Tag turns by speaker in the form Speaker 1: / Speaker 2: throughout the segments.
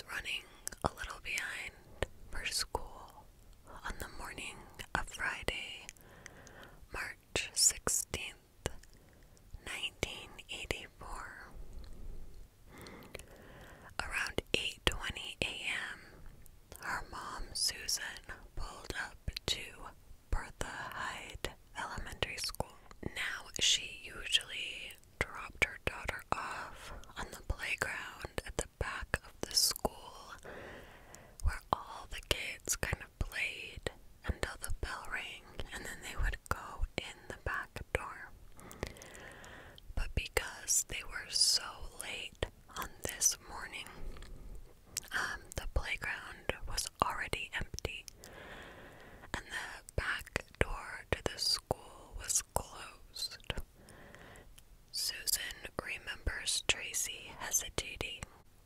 Speaker 1: was running a little behind for school on the morning of Friday, March 16th, 1984. Around 8:20 a.m., her mom, Susan, pulled up to Bertha Hyde Elementary School. Now, she usually dropped her daughter off on the playground at the back of the school where all the kids kind of played until the bell rang, and then they would go in the back door. But because they were so late on this morning, the playground was already empty, and the back door to the school was closed. Susan remembers Tracy hesitating,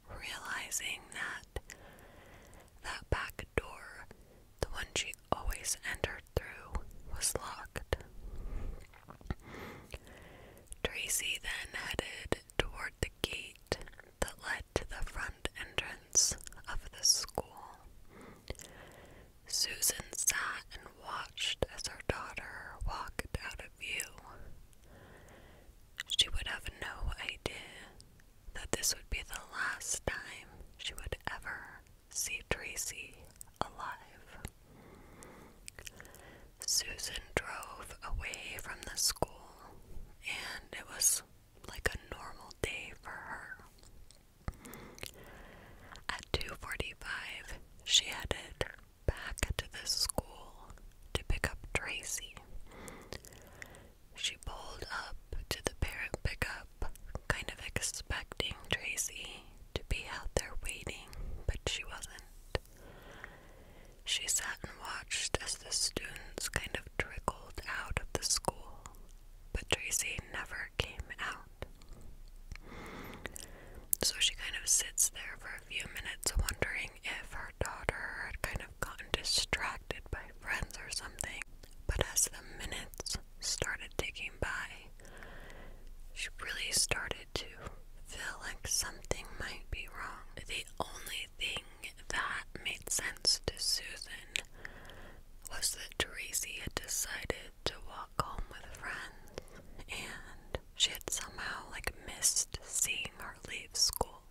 Speaker 1: realizing that back door, the one she always entered through, was locked. Tracy then headed toward the gate that led to the front entrance of the school. Susan sat and watched as her daughter walked out of view. She would have no idea that this would be the last time she would ever see Tracy alive. Susan drove away from the school, and it was like a normal day for her. At 2:45, she headed back to the school to pick up Tracy. She pulled up to the parent pickup, kind of expecting Tracy to be out there waiting, but she wasn't. She sat and watched as the students kind of trickled out of the school, but Tracy never came out. So she kind of sits there for a few minutes wondering if her daughter had kind of gotten distracted by friends or something. But as the minutes started ticking by, she really started to feel like something might be wrong. The only thing that made sense to Susan was that Tracy had decided to walk home with friends, and she had somehow missed seeing her leave school.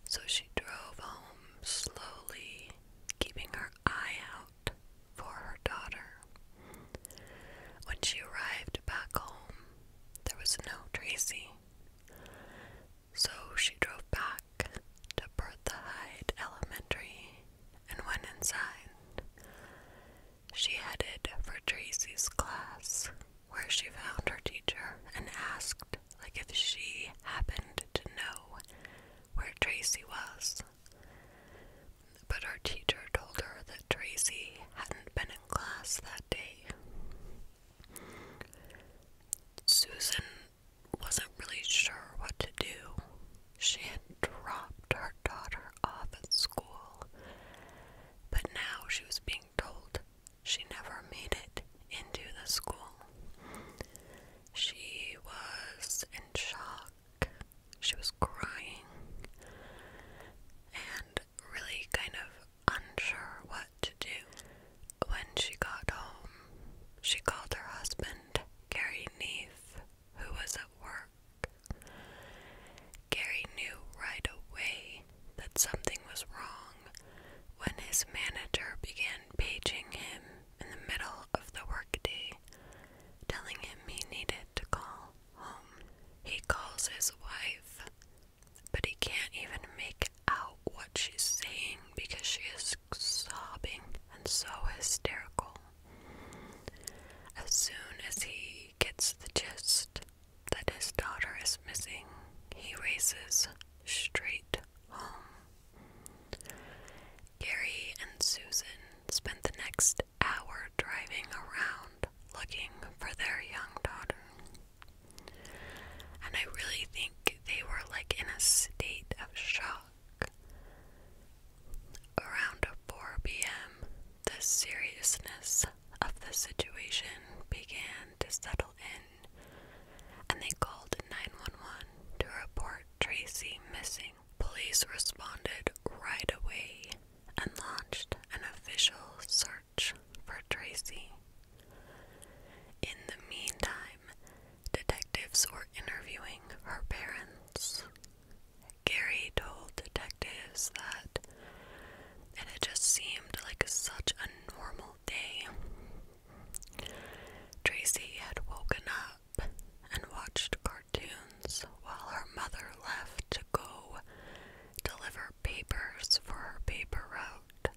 Speaker 1: So she drove home slowly, keeping her eye out for her daughter. When she arrived back home, there was no Tracy. So she drove back to Bertha Hyde Elementary and went inside. She headed for Tracy's class, where she found her teacher and asked if she happened to know where Tracy was. But her teacher told her that Tracy hadn't been in class that day. Susan wasn't really sure what to do. She had dropped her daughter off at school, but now she was being told she never made it into the school. She was in shock. She was crying and really kind of responded right away and launched an official search for Tracy. In the meantime, detectives were interviewing her parents. Gary told detectives that it had just seemed like such a normal day. Tracy had woken up and watched cartoons while her mother left to go deliver papers for her paper route.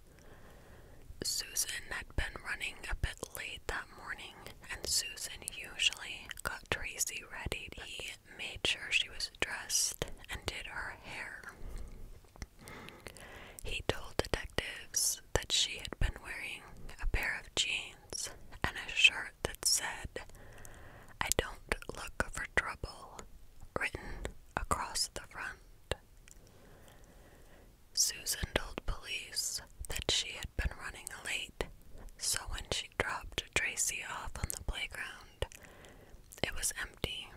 Speaker 1: Susan had been running a bit late that morning, and Susan usually got Tracy ready. He made sure she was dressed and did her hair. He told detectives that she had been wearing a pair of jeans and a shirt that said, "I don't look for trouble," written across the front. Susan told police that she had been running late, so when she dropped Tracy off on the playground, it was empty.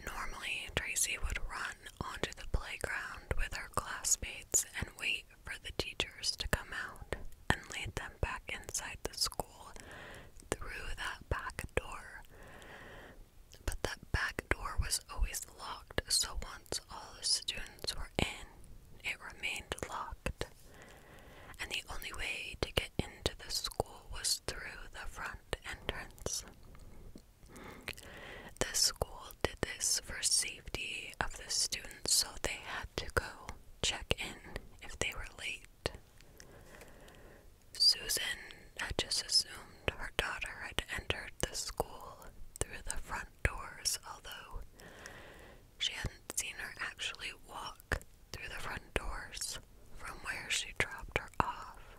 Speaker 1: Normally, Tracy would run onto the playground with her classmates and wait for the teachers to come out and lead them back inside the school through that back door. But that back door was always locked, so once all the students were in, it remained locked. And the only way to get into the school was through the front entrance. The school did this for safety of the students, so they had to go check in if they were late. Susan had just assumed her daughter had entered the school through the front doors, although she hadn't seen her actually walk through the front doors from where she dropped her off.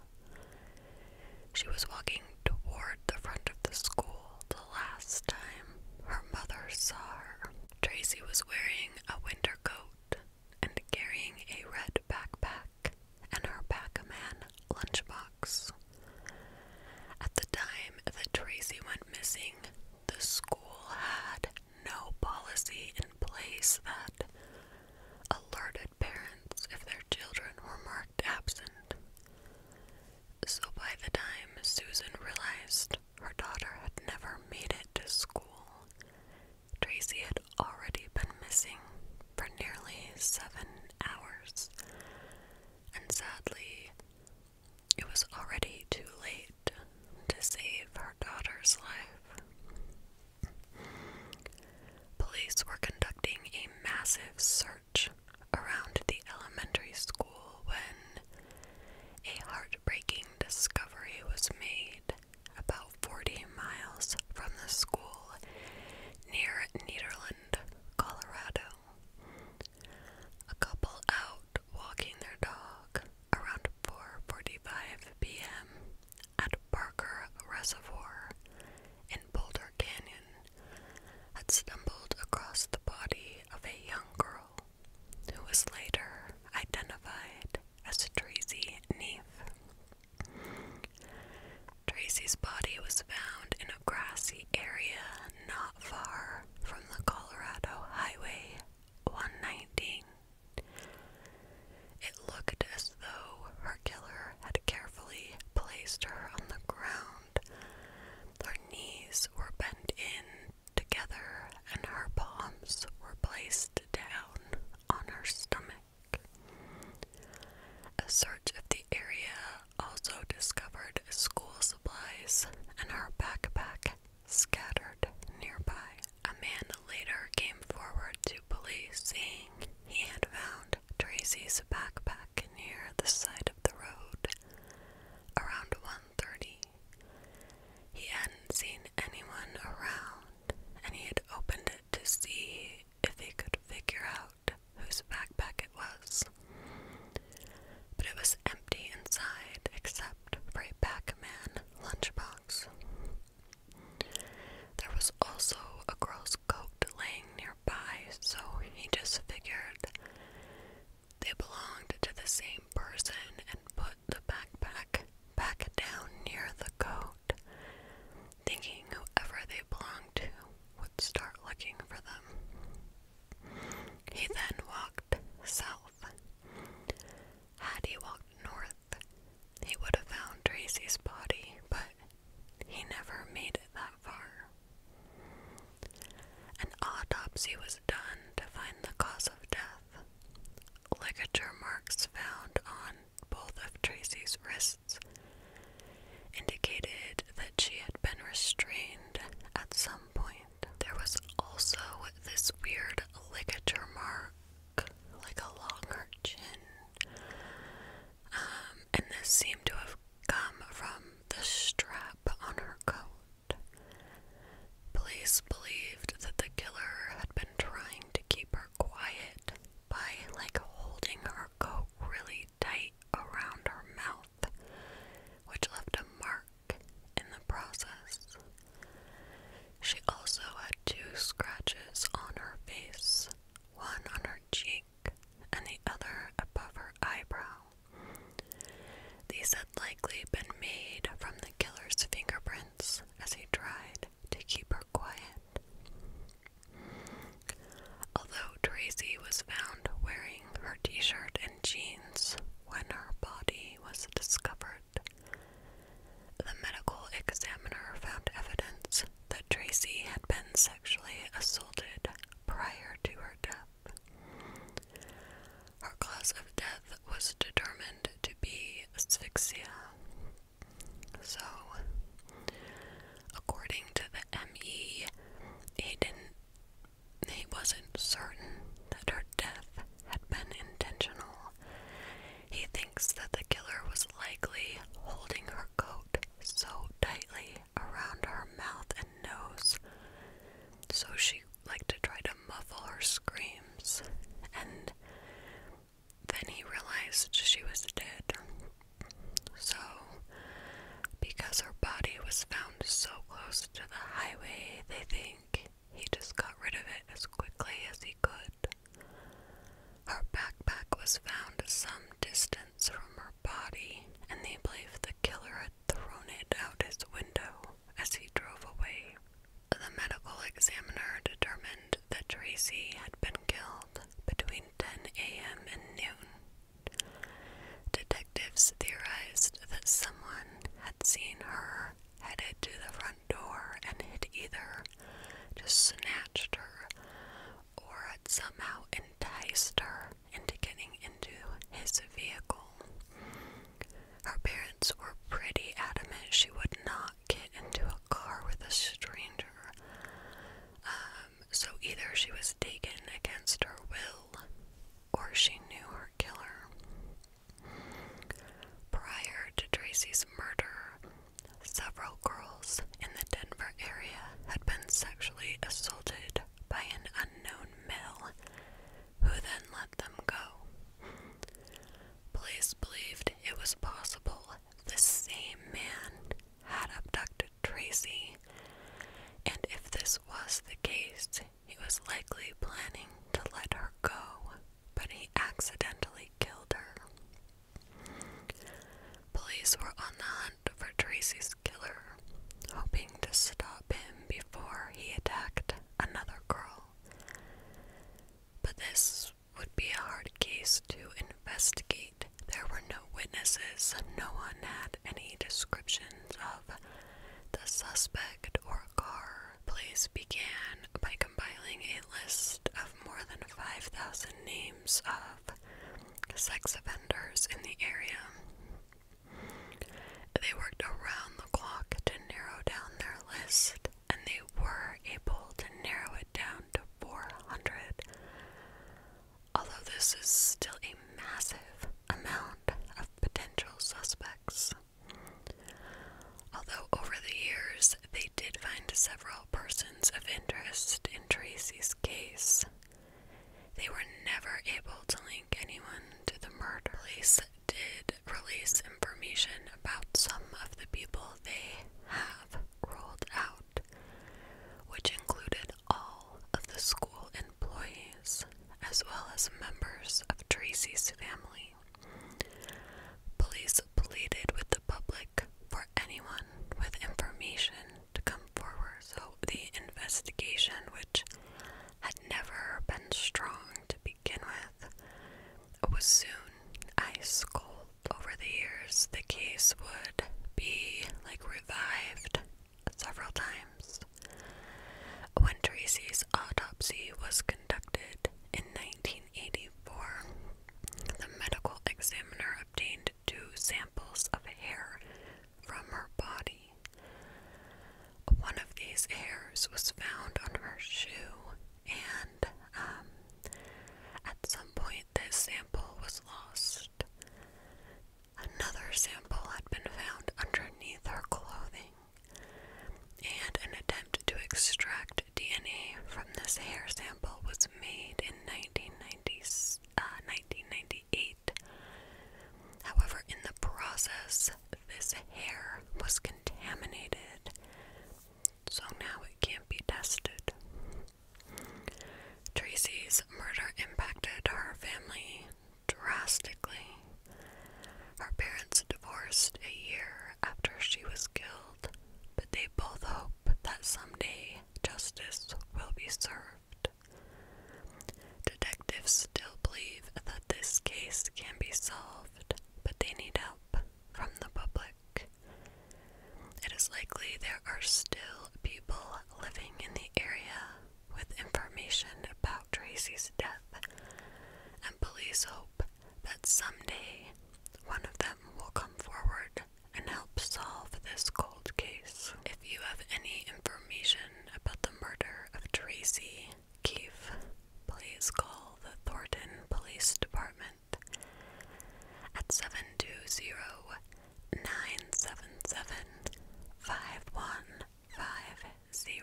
Speaker 1: She was walking toward the front of the school the last time her mother saw her. Tracy was wearing a winter coat and carrying a red backpack and her Pac-Man lunchbox. At the time that Tracy went missing, the school had no policy in place that alerted parents if their children were marked absent. So by the time Susan realized her daughter had never made it to school, Tracy had already been missing for nearly 7 hours. And sadly, it was already too late to save her daughter's life. Police were conducting a massive search around the elementary school when a heartbreaking discovery was made about 40 miles from the school near Nederland, Colorado. A couple out walking their dog around 4:45 p.m. at Parker Reservoir in Boulder Canyon had stumbled across the body of a young girl who was later identified as Tracy Neef. Tracy's body was found in a grassy area not far from the Colorado Highway 119. It looked as though her killer had carefully placed her on the ground. Her knees were bent in together and her palms were placed down on her stomach. A search of the area also discovered school supplies and her backpack scattered nearby. A man later came forward to police saying he had found Tracy's backpack near the side of the road around 1:30. He hadn't seen anyone around, and he had opened it to see if he could figure out whose backpack it was. But it was empty inside except for a Pac-Man lunchbox. There was also a girl's coat laying nearby, so he just figured they belonged to the same person Tracy's wrists indicated that she had been restrained at some point. There was also this weird ligature mark, like along her chin, and this seemed to have come from the strap on her coat. Police believed that the killer had been trying to keep her quiet by holding her coat really tight around her mouth, which left a mark in the process. She also had 2 scratches on her face, one on her cheek and the other above her eyebrow. These had likely been made from the killer's fingerprints as he tried to keep her quiet. Although Tracy was found wearing her t-shirt and jeans when her body was discovered, the medical examiner found evidence that Tracy had been sexually assaulted prior to her death. Her cause of death was determined to be asphyxia. So, according to the ME, he wasn't certain that her death had been intentional. He thinks that the killer was likely holding her coat so tightly around her mouth and nose, so she liked to try to muffle her screams, and then he realized she was dead. So, because her body was found so close to the highway, they think he just got rid of it as quickly as he could. Her backpack was found some distance from her body, and they believe the killer had thrown it out his window as he drove away. The medical examiner determined that Tracy had been killed between 10 a.m. and noon. Detectives theorized that someone had seen her headed to the front door and had either just snatched her or had somehow enticed her into getting into his vehicle. Her parents were pretty adamant she would not get into a car with a stranger. So either she was taken against her will, or she knew her killer. Prior to Tracy's murder, several girls in the Denver area had been sexually assaulted by an unknown male, who then let them go. Police believed it was possible this same man had abducted Tracy, and if this was the case, he was likely planning to let her go, but he accidentally killed her. Police were on the hunt for Tracy's killer, hoping to stop him before he attacked another girl. But this would be a hard case to investigate. There were no witnesses, no one had any descriptions of the suspect or car. Police began by compiling a list of more than 5,000 names of sex offenders in the area. They worked around the clock to narrow down their list, and they were able to narrow it down to 400. Although this is still a massive amount of potential suspects. Although over the years they did find several persons of interest in Tracy's case, they were never able to link anyone to the murder. Police did release information about some of the people they have ruled out, which included all of the school employees, as well as members of Tracy's family. Police pleaded with the public for anyone with information to come forward, so the investigation, which had never been strong to begin with, was soon ice cold. Over the years, the case would be revived several times. When Tracy's autopsy was conducted in 1984, the medical examiner obtained 2 samples found on her shoe, and at some point this sample was lost. Another sample had been found underneath her clothing, and an attempt to extract DNA from this hair sample was made in 1998. However, in the process, this hair was contaminated, so now it can't be tested. Tracy's murder impacted her family drastically. Her parents divorced a year after she was killed, but they both hope that someday justice will be served. Detectives still believe that this case can be solved, but they need help from the public. It is likely there are still people living in the area with information about Tracy's death, and police hope that someday one of them will come forward and help solve this cold case. If you have any information about the murder of Tracy Neef, please call the Thornton Police Department at 720-977-5150.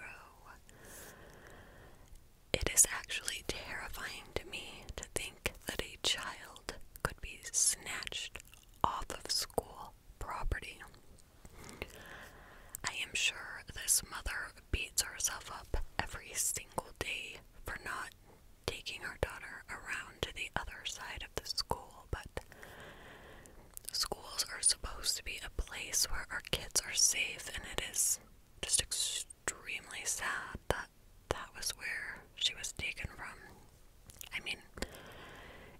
Speaker 1: It is actually terrifying to me to think that a child could be snatched off of school property. I am sure this mother beats herself up every single day for not taking her daughter around to the other side of the school, but schools are supposed to be a place where our kids are safe, and it is just extremely sad that that was where she was taken from. I mean,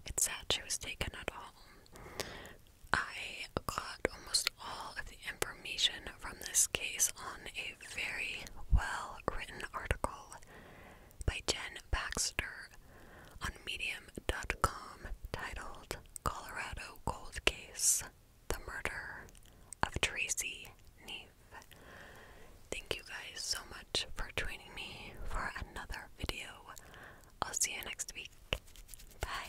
Speaker 1: it's sad she was taken at all. I got almost all of the information from this case on a very well-written article by Jen Baxter on Medium.com titled Colorado Cold Case: The Murder of Tracy Neef. Thank you guys so much for joining me for another video. I'll see you next week. Bye.